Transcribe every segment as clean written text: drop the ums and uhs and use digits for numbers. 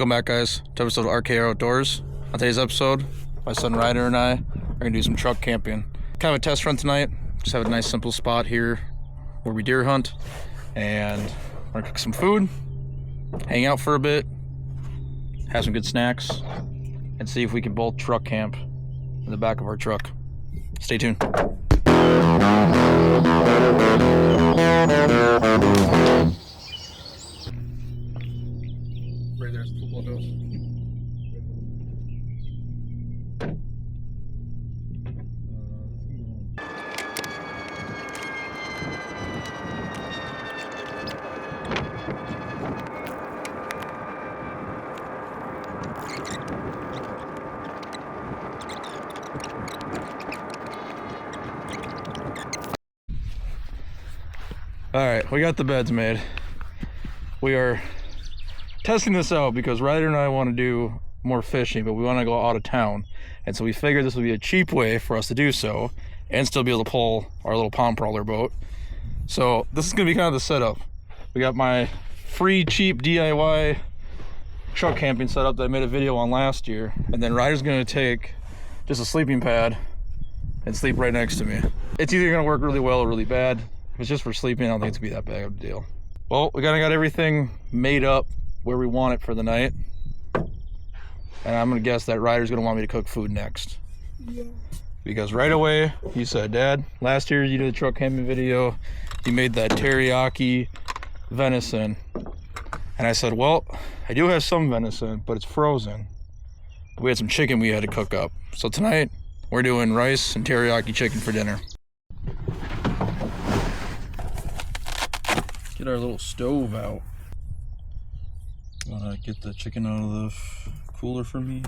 Welcome back, guys, to episode of RKR Outdoors. On today's episode, my son Ryder and I are going to do some truck camping. Kind of a test run tonight. Just have a nice simple spot here where we deer hunt. And we're going to cook some food, hang out for a bit, have some good snacks, and see if we can both truck camp in the back of our truck. Stay tuned. Right there's the football goes. All right, we got the beds made. We are testing this out because Ryder and I want to do more fishing, but we want to go out of town. And so we figured this would be a cheap way for us to do so and still be able to pull our little pond prowler boat. So this is going to be kind of the setup. We got my free, cheap DIY truck camping setup that I made a video on last year. And then Ryder's going to take just a sleeping pad and sleep right next to me. It's either going to work really well or really bad. If it's just for sleeping, I don't think it's going to be that bad of a deal. Well, we kind of got everything made up where we want it for the night. And I'm going to guess that Ryder's going to want me to cook food next. Yeah. Because right away, he said, Dad, last year you did a truck camping video. You made that teriyaki venison. And I said, well, I do have some venison, but it's frozen. We had some chicken we had to cook up. So tonight, we're doing rice and teriyaki chicken for dinner. Get our little stove out. Wanna get the chicken out of the cooler for me?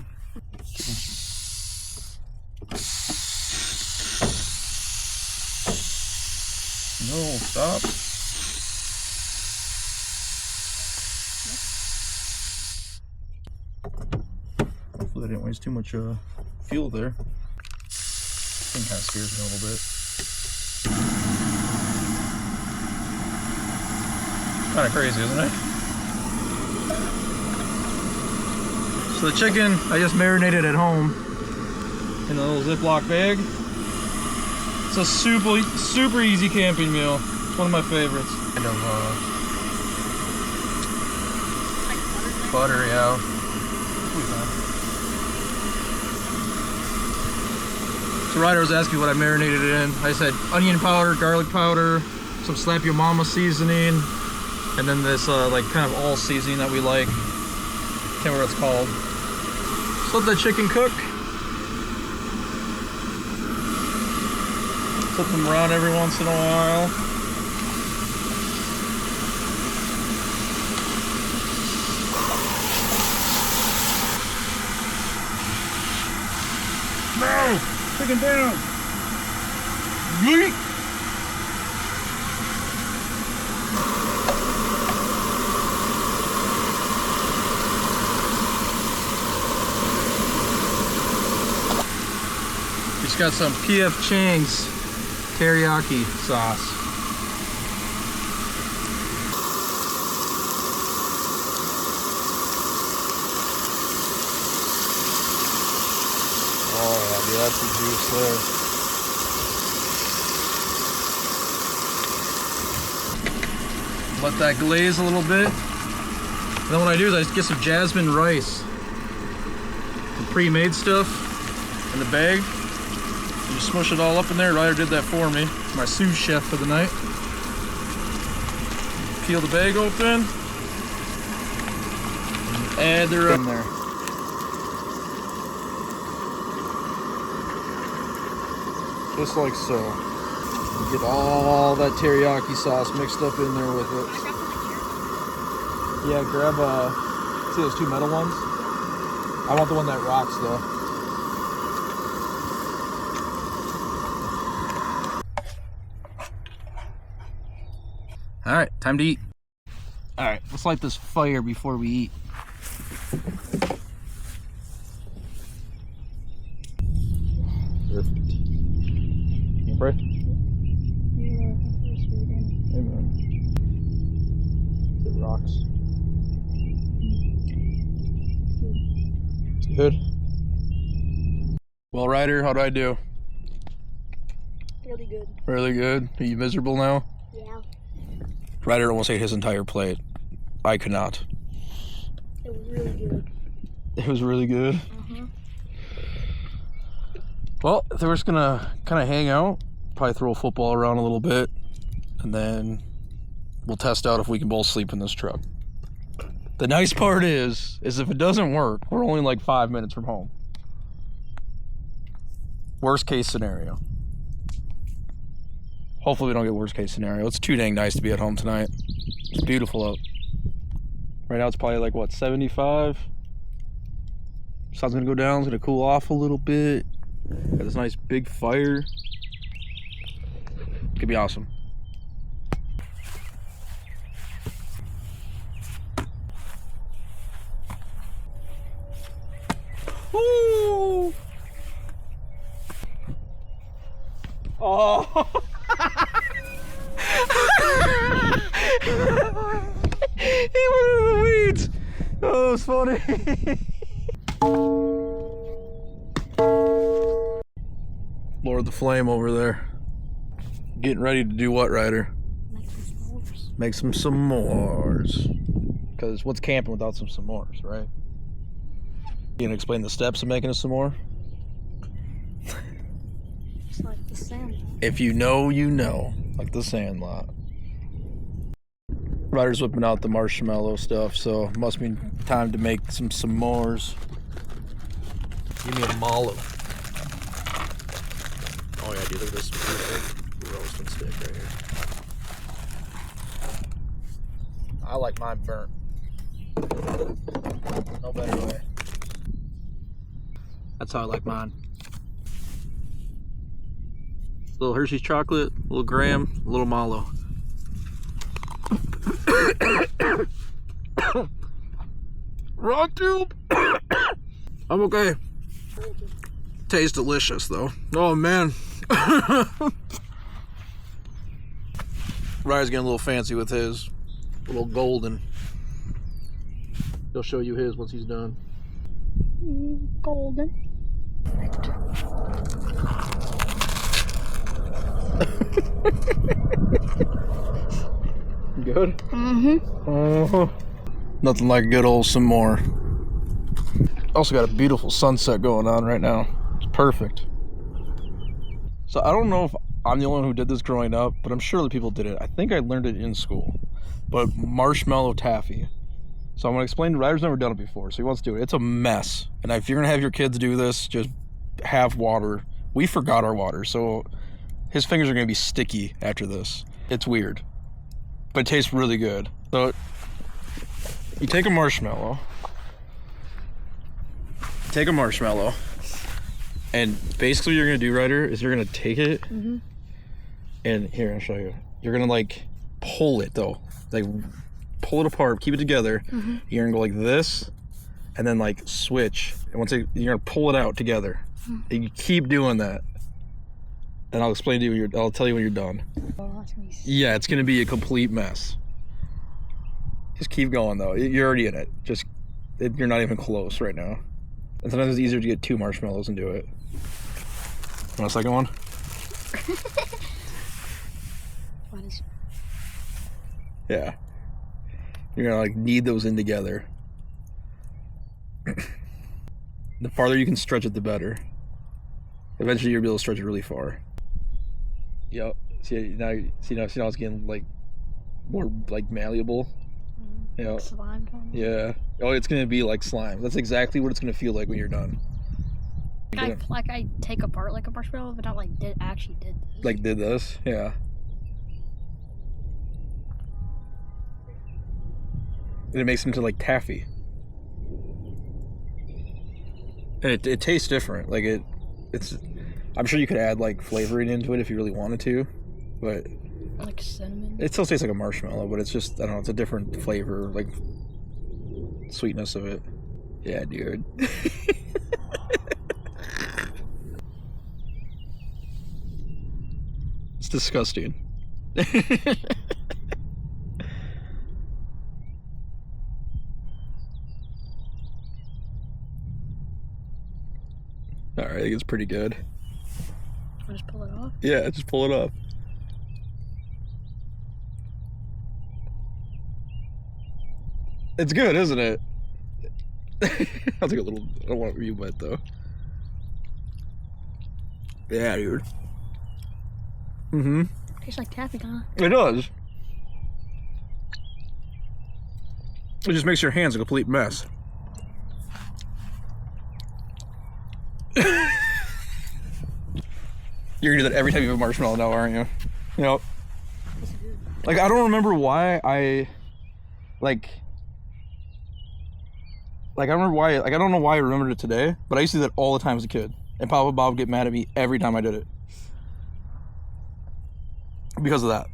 No, stop. Hopefully I didn't waste too much fuel there. This thing kind of scares me a little bit. Kind of crazy, isn't it? So the chicken, I just marinated at home in a little Ziploc bag. It's a super easy camping meal. It's one of my favorites. Kind of butter, yeah. So Ryder was asking what I marinated it in. I said onion powder, garlic powder, some Slap Your Mama seasoning, and then this like kind of all seasoning that we like. Can't remember what it's called. Just let the chicken cook. Flip them around every once in a while. No! Chicken down! Yeet! Just got some P.F. Chang's teriyaki sauce. Oh yeah, dude, that's the juice there. Let that glaze a little bit. And then what I do is I just get some jasmine rice. Some pre-made stuff in the bag. You just smush it all up in there. Ryder did that for me. My sous chef for the night. Peel the bag open. And add the in there. Just like so. You get all that teriyaki sauce mixed up in there with it. Yeah, grab see those two metal ones? I want the one that rocks though. All right, time to eat. All right, let's light this fire before we eat. Perfect. You pray? Yeah, Amen. It rocks. Good. Well, Ryder, how'd I do? Really good. Really good. Are you miserable now? Yeah. Ryder almost ate his entire plate. I could not. It was really good. It was really good. Uh-huh. Well, if we're just gonna kind of hang out, probably throw a football around a little bit, and then we'll test out if we can both sleep in this truck. The nice part is if it doesn't work, we're only like 5 minutes from home. Worst case scenario. Hopefully we don't get worst case scenario. It's too dang nice to be at home tonight. It's beautiful out. Right now it's probably like, what, 75? Sun's gonna go down, it's gonna cool off a little bit. Got this nice big fire. Could be awesome. Woo! Oh! He went in the weeds. Oh, it was funny. Lowered the flame over there. Getting ready to do what, Ryder? Make some s'mores. Make some s'mores. Because what's camping without some s'mores, right? You gonna explain the steps of making a s'more? It's like the Sandlot. If you know, you know. Like the Sandlot. Ryder's whipping out the marshmallow stuff, so it must be time to make some s'mores. Give me a mallow. Oh yeah, dude, look at this beautiful roasting stick right here. I like mine burnt. No better way. That's how I like mine. A little Hershey's chocolate, a little graham, a little mallow. Wrong tube. I'm okay. Tastes delicious though. Oh man. Ryder's getting a little fancy with his. A little golden. He'll show you his once he's done. Golden. Good? Mm-hmm. Nothing like a good old s'more. Also got a beautiful sunset going on right now. It's perfect. So I don't know if I'm the only one who did this growing up, but I'm sure that people did it. I think I learned it in school. But marshmallow taffy. So I'm gonna explain. Ryder's never done it before, so he wants to do it. It's a mess. And if you're gonna have your kids do this, just have water. We forgot our water, so his fingers are gonna be sticky after this. It's weird, but it tastes really good. So you take a marshmallow, and basically what you're gonna do, Ryder, is you're gonna take it, and here, I'll show you. You're gonna like pull it though, like pull it apart, keep it together. You're gonna go like this, and then like switch, and you're gonna pull it out together. And you keep doing that, and I'll explain to you. I'll tell you when you're done. Yeah, it's gonna be a complete mess. Just keep going though. You're already in it. You're not even close right now. And sometimes it's easier to get 2 marshmallows and do it. Want a second one? What is? Yeah. You're gonna like knead those in together. The farther you can stretch it, the better. Eventually, you'll be able to stretch it really far. Yep. See now it's getting like more like malleable. Yeah. Like slime kind of? Yeah. Oh, it's gonna be like slime. That's exactly what it's gonna feel like when you're done. Like I take apart like a marshmallow, but not like actually did this. Like did this? Yeah. And it makes them into like taffy. And it tastes different. Like it's. I'm sure you could add like flavoring into it if you really wanted to, but like cinnamon. it still tastes like a marshmallow, but it's just, I don't know, it's a different flavor, like sweetness of it. Yeah, dude. It's disgusting. All right, I think it's pretty good. I'll just pull it off. Yeah, just pull it off. It's good, isn't it? I'll take a little. I don't want to be wet though. Yeah, dude. Mm-hmm. Tastes like taffy, huh? It does. It just makes your hands a complete mess. You're gonna do that every time you have a marshmallow now, aren't you? Yep. Like, I don't remember why I I remember why, I don't know why I remembered it today, but I used to do that all the time as a kid. And Papa Bob would get mad at me every time I did it. Because of that.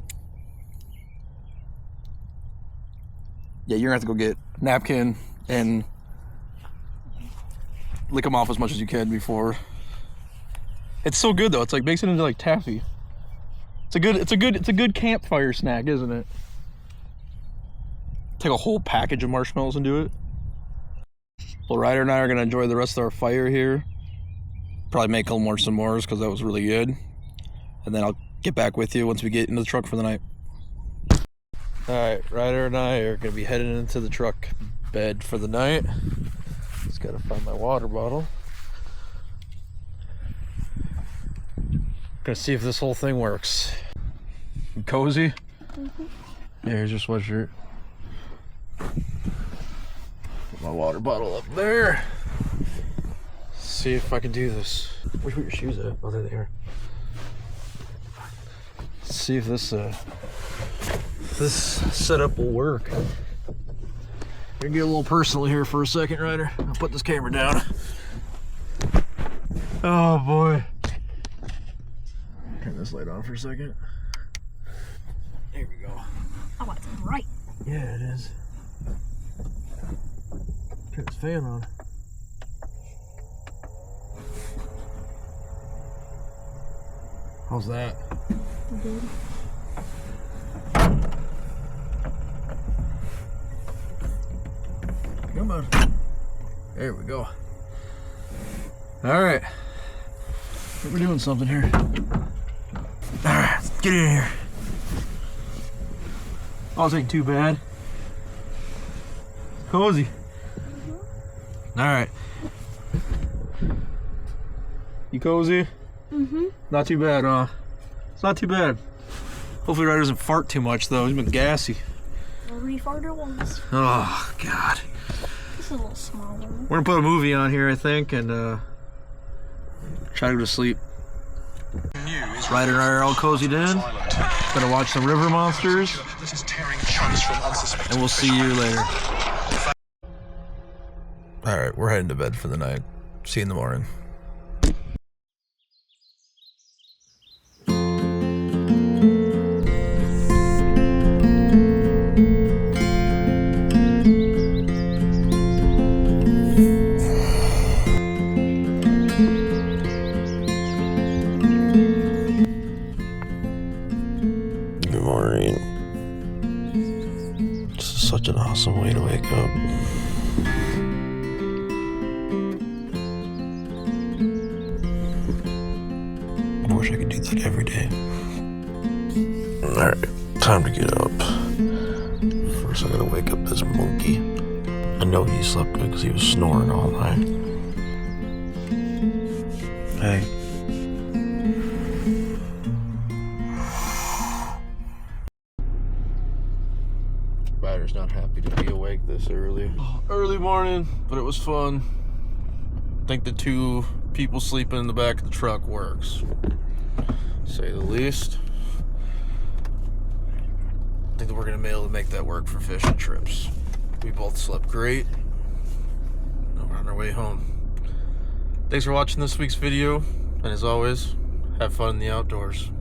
Yeah, you're gonna have to go get a napkin and lick them off as much as you can before. It's so good though. It's like makes it into like taffy. It's a good campfire snack, isn't it? Take a whole package of marshmallows and do it. Well, Ryder and I are gonna enjoy the rest of our fire here. Probably make a little more s'mores because that was really good. And then I'll get back with you once we get into the truck for the night. Alright, Ryder and I are gonna be heading into the truck bed for the night. Just gotta find my water bottle. Gonna see if this whole thing works. You cozy? Mm-hmm. Yeah, here's your sweatshirt. Put my water bottle up there. See if I can do this. Where'd you put your shoes at? Oh, they're there. Let's see if this setup will work. We're gonna get a little personal here for a second, Ryder. I'll put this camera down. Oh boy. Turn this light on for a second. There we go. Oh, it's bright. Yeah, it is. Turn this fan on. How's that? Good. Come on. There we go. All right. We're doing something here. All right, let's get in here. Oh, this ain't too bad. Cozy. Mm-hmm. All right. You cozy? Mm-hmm. Not too bad, huh? It's not too bad. Hopefully Ryder doesn't fart too much, though. He's been gassy. Already farted once. Oh, God. This is a little smaller. We're gonna put a movie on here, I think, and try to go to sleep. Ryder and I are all cozied in. Gonna watch some river monsters. And we'll see you later. Alright, we're heading to bed for the night. See you in the morning. Good morning. This is such an awesome way to wake up. I wish I could do that every day. Alright, time to get up. First I gotta wake up this monkey. I know he slept good because he was snoring all night. Hey. Ryder's not happy to be awake this early. Early morning, but it was fun. I think the two people sleeping in the back of the truck works, to say the least. I think that we're gonna be able to make that work for fishing trips. We both slept great. Now we're on our way home. Thanks for watching this week's video, and as always, have fun in the outdoors.